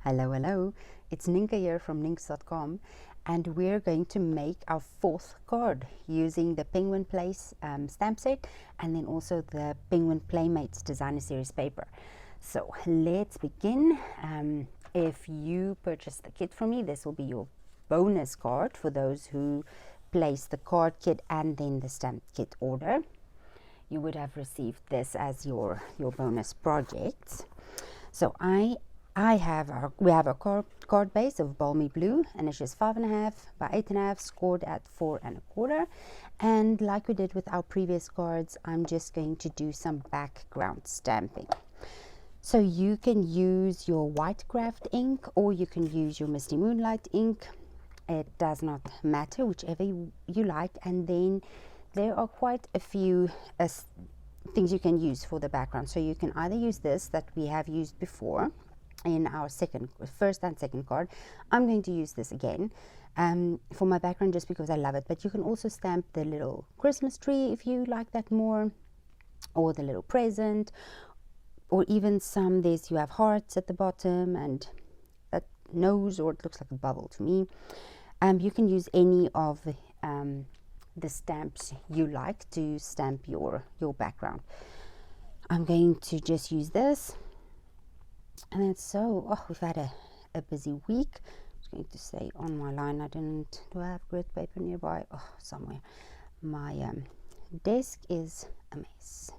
Hello, it's Nienke here from Nienks.com, and we're going to make our fourth card using the Penguin Place stamp set and then also the Penguin Playmates Designer Series paper. So let's begin. If you purchase the kit from me, this will be your bonus card for those who place the card kit and then the stamp kit order. You would have received this as your bonus projects. So we have a card base of balmy blue, and it's just 5.5 by 8.5, scored at 4.25. And like we did with our previous cards, I'm just going to do some background stamping. So you can use your white craft ink or you can use your Misty Moonlight ink. It does not matter, whichever you like. And then there are quite a few things you can use for the background. So you can either use this that we have used before in our first and second card. I'm going to use this again for my background just because I love it, but you can also stamp the little Christmas tree if you like that more, or the little present, or even you have hearts at the bottom and a nose, or it looks like a bubble to me. You can use any of the stamps you like to stamp your background. I'm going to just use this. And then we've had a busy week. I'm just going to stay on my line. Do I have grid paper nearby? Oh, somewhere. My desk is a mess.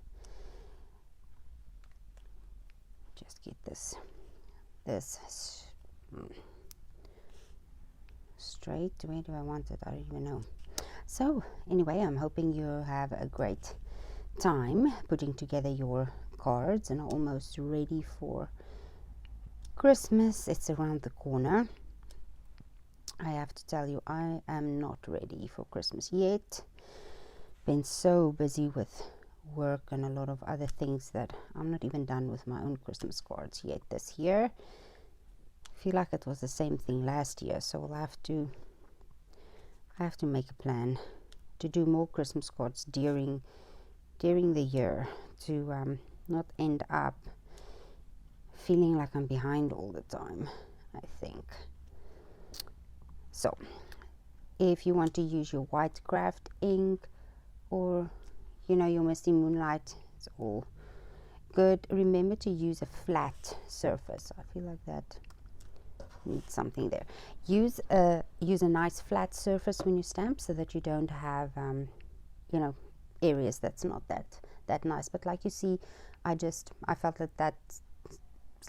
Just get this straight. Where do I want it? I don't even know. So anyway, I'm hoping you have a great time putting together your cards and are almost ready for Christmas. It's around the corner. I have to tell you, I am not ready for Christmas yet. Been so busy with work and a lot of other things that I'm not even done with my own Christmas cards yet this year. I feel like it was the same thing last year, so I have to make a plan to do more Christmas cards during the year to not end up feeling like I'm behind all the time, I think. So if you want to use your white craft ink or your Misty Moonlight, it's all good. Remember to use a flat surface. I feel like that needs something there. Use a nice flat surface when you stamp so that you don't have areas that's not that nice. But like you see, I felt that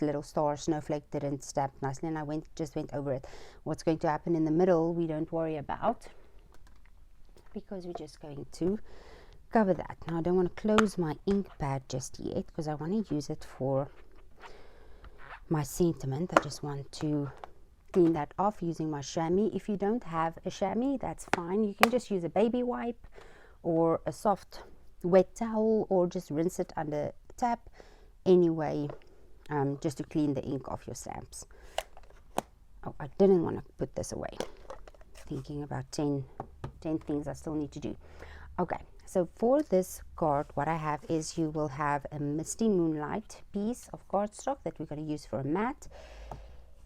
little star snowflake didn't stamp nicely, and I just went over it. What's going to happen in the middle we don't worry about, because we're just going to cover that. Now I don't want to close my ink pad just yet because I want to use it for my sentiment. I just want to clean that off using my chamois. If you don't have a chamois, that's fine. You can just use a baby wipe or a soft wet towel, or just rinse it under tap anyway, just to clean the ink off your stamps. Oh, I didn't want to put this away. Thinking about 10 things I still need to do. Okay, so for this card, what I have is you will have a Misty Moonlight piece of cardstock that we're going to use for a mat.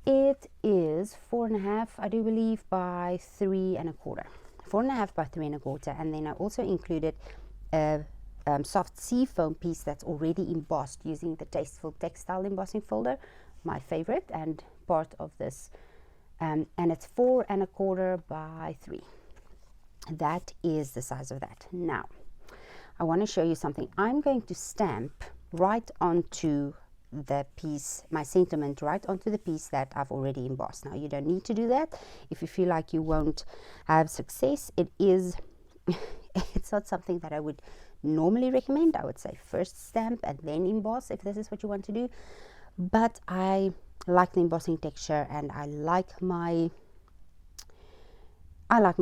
It is 4.5, I do believe, by 3.25. 4.5 by 3.25, and then I also included a soft sea foam piece that's already embossed using the Tasteful Textile embossing folder, my favorite and part of this, and it's 4.25 by 3. That is the size of that. Now I want to show you something. I'm going to stamp right onto the piece, my sentiment, right onto the piece that I've already embossed. Now you don't need to do that if you feel like you won't have success. It's not something that I would normally recommend. I would say first stamp and then emboss if this is what you want to do, but I like the embossing texture and I like my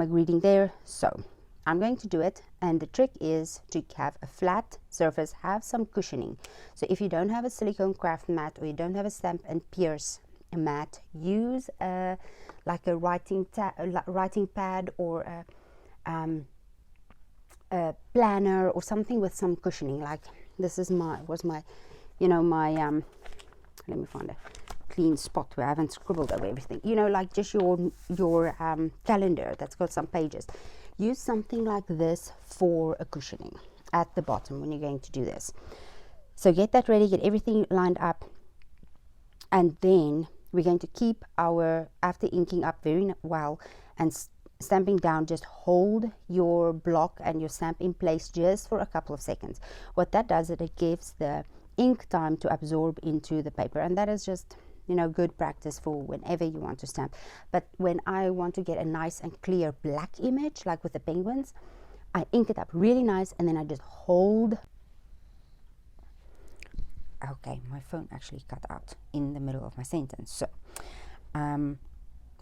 greeting there, so I'm going to do it. And the trick is to have a flat surface, have some cushioning. So if you don't have a silicone craft mat or you don't have a Stamp and Pierce mat, use like a writing pad or a planner or something with some cushioning. Like this is my let me find it. clean spot where I haven't scribbled over everything, you know, like just your calendar that's got some pages. Use something like this for a cushioning at the bottom when you're going to do this. So get that ready, get everything lined up, and then we're going to keep our, after inking up very well and stamping down, just hold your block and your stamp in place just for a couple of seconds. What that does is it gives the ink time to absorb into the paper, and that is just, you know, good practice for whenever you want to stamp. But when I want to get a nice and clear black image, like with the penguins, I ink it up really nice, and then I just hold. Okay, my phone actually cut out in the middle of my sentence. So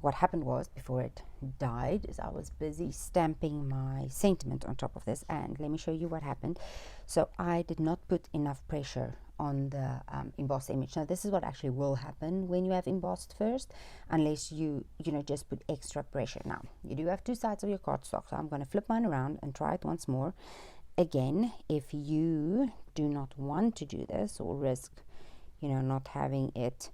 what happened was, before it died, is I was busy stamping my sentiment on top of this, and let me show you what happened. So I did not put enough pressure on the embossed image. Now this is what actually will happen when you have embossed first, unless you know, just put extra pressure. Now you do have two sides of your cardstock, so I'm going to flip mine around and try it once more. Again, if you do not want to do this or risk, you know, not having it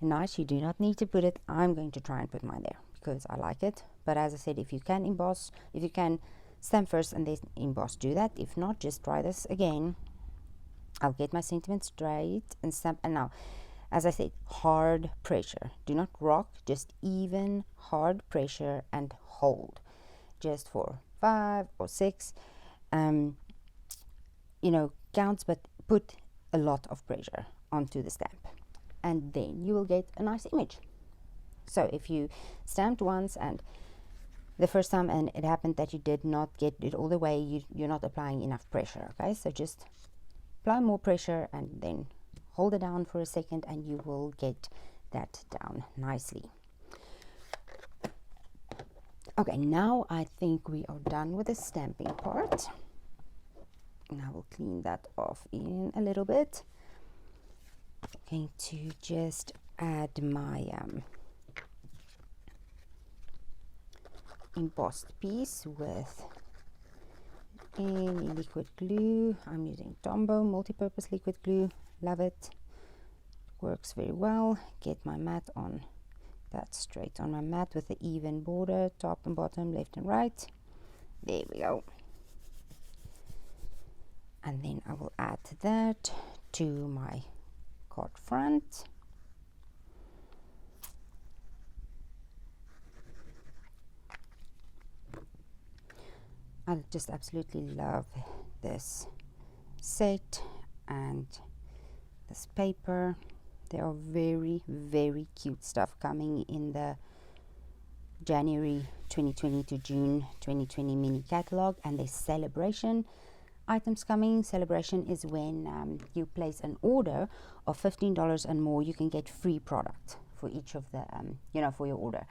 nice, you do not need to put it. I'm going to try and put mine there because I like it. But as I said, if you can emboss, if you can stamp first and then emboss, do that. If not, just try this again. I'll get my sentiment straight and stamp. And now, as I said, hard pressure. Do not rock, just even hard pressure and hold. Just for 5 or 6. You know, counts, but put a lot of pressure onto the stamp, and then you will get a nice image. So if you stamped once and the first time and it happened that you did not get it all the way, you're not applying enough pressure. Okay, so just apply more pressure and then hold it down for a second, and you will get that down nicely. Okay, now I think we are done with the stamping part. And I will clean that off in a little bit. I'm going to just add my embossed piece with any liquid glue. I'm using Tombow multi-purpose liquid glue. Love it. Works very well. Get my mat on. That's straight on my mat with the even border, top and bottom, left and right. There we go. And then I will add that to my card front. I just absolutely love this set and this paper. There are very, very cute stuff coming in the January 2020 to June 2020 mini catalog, and there's celebration items coming. Celebration is when you place an order of $15 and more, you can get free product for each of the you know, for your order.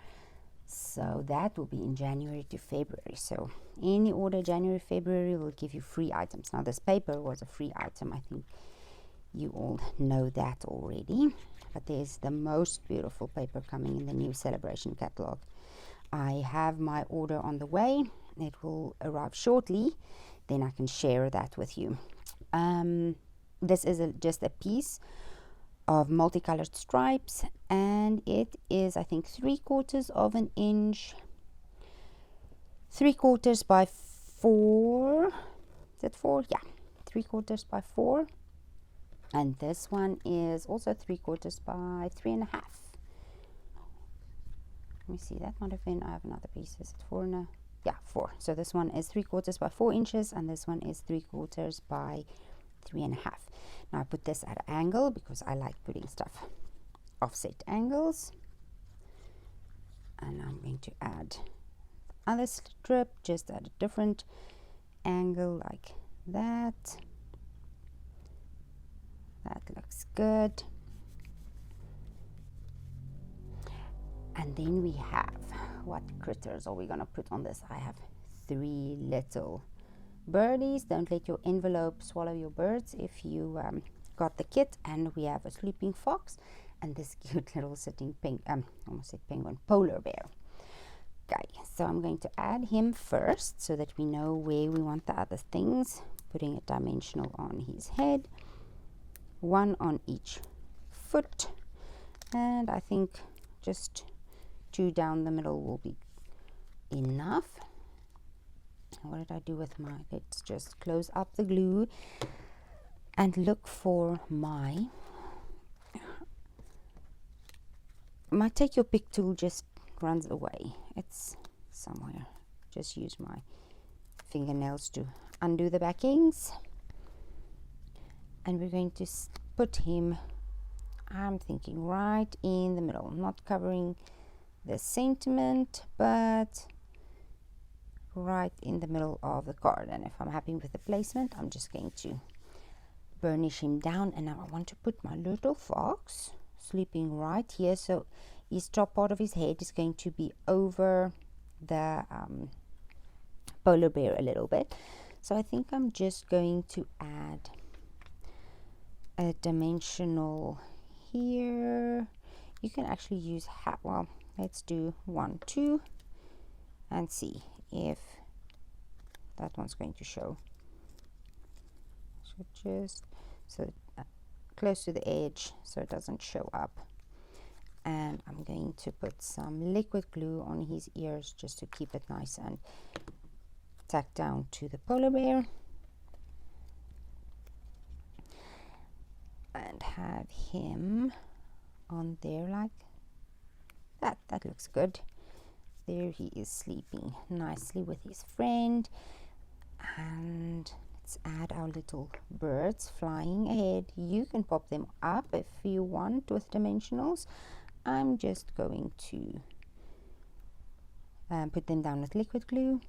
So that will be in January to February. So any order January, February will give you free items. Now this paper was a free item. I think you all know that already, but there's the most beautiful paper coming in the new celebration catalog. I have my order on the way. It will arrive shortly, then I can share that with you. This is just a piece of multicolored stripes, and it is, I think, 3/4 of an inch, 3/4 by 4. Is it 4? Yeah, 3/4 by 4. And this one is also 3/4 by 3.5. Let me see, that might have been, I have another piece. Is it 4 and a, yeah, 4. So this one is 3/4 by 4 inches, and this one is 3/4 by 3.5. Now I put this at an angle because I like putting stuff offset angles. And I'm going to add the other strip just at a different angle like that. That looks good. And then we have, what critters are we going to put on this? I have 3 little birdies. Don't let your envelope swallow your birds if you got the kit. And we have a sleeping fox and this cute little sitting almost said penguin, polar bear. Okay, so I'm going to add him first so that we know where we want the other things. Putting a dimensional on his head, 1 on each foot, And I think just 2 down the middle will be enough. What did I do with my, let's just close up the glue and look for my take your pick tool just runs away. It's somewhere. Just use my fingernails to undo the backings. And we're going to put him, I'm thinking, right in the middle, not covering the sentiment, but right in the middle of the card. And if I'm happy with the placement, I'm just going to burnish him down. And now I want to put my little fox sleeping right here, so his top part of his head is going to be over the polar bear a little bit. So I think I'm just going to add a dimensional here. You can actually use well, let's do 1, 2 and see if that one's going to show. So just close to the edge so it doesn't show up. And I'm going to put some liquid glue on his ears just to keep it nice and tacked down to the polar bear. And have him on there like that. That looks good. There he is sleeping nicely with his friend. And let's add our little birds flying ahead. You can pop them up if you want with dimensionals. I'm just going to put them down with liquid glue.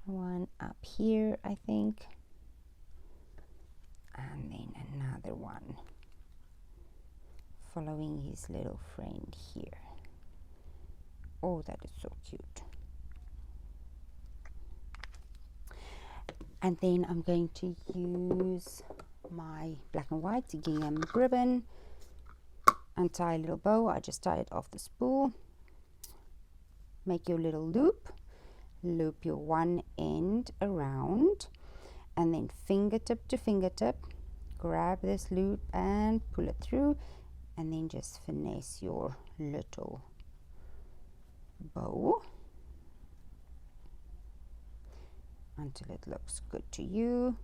One up here, I think. And then another one following his little friend here. Oh, that is so cute. And then I'm going to use my black and white gingham ribbon and tie a little bow. I just tie it off the spool. Make your little loop. Loop your one end around. And then fingertip to fingertip, grab this loop and pull it through, and then just finesse your little bow until it looks good to you.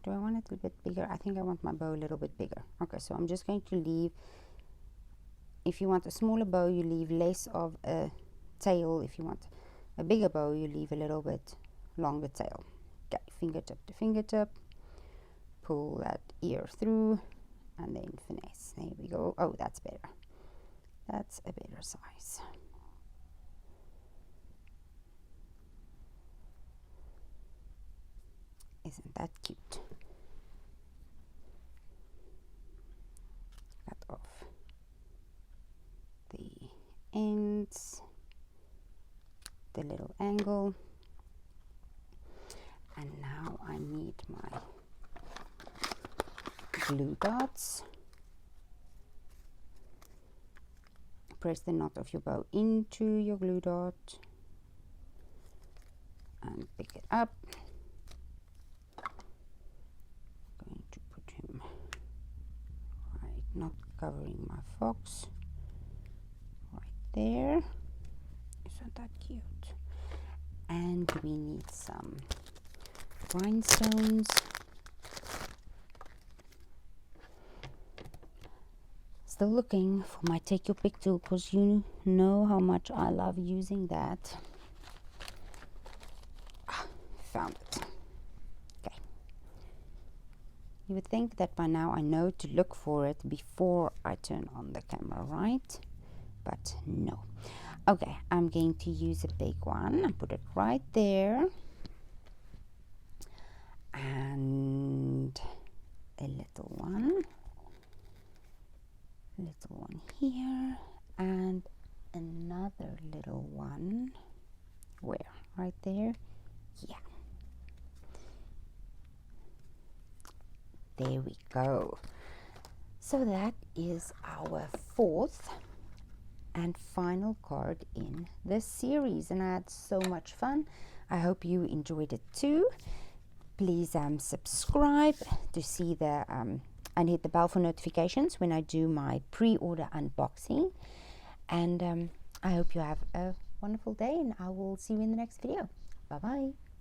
Do I want it a little bit bigger? I think I want my bow a little bit bigger. Okay, so I'm just going to leave. If you want a smaller bow, you leave less of a tail. If you want a bigger bow, you leave a little bit longer tail. Okay, fingertip to fingertip. Pull that ear through and then finesse. There we go. Oh, that's better. That's a better size. Isn't that cute? Cut off the ends, the little angle, and now I need my glue dots. Press the knot of your bow into your glue dot and pick it up. Going to put him right, not covering my fox, right there. Isn't that cute? And we need some rhinestones. Still looking for my take your pick tool, because you know how much I love using that. Found it. Okay. You would think that by now I know to look for it before I turn on the camera, right? But no. Okay, I'm going to use a big one and put it right there. And a little one. Little one here. And another little one. Where? Right there? Yeah. There we go. So that is our fourth and final card in this series, and I had so much fun. I hope you enjoyed it too. Please subscribe to see the and hit the bell for notifications when I do my pre-order unboxing, and I hope you have a wonderful day, and I will see you in the next video. Bye bye.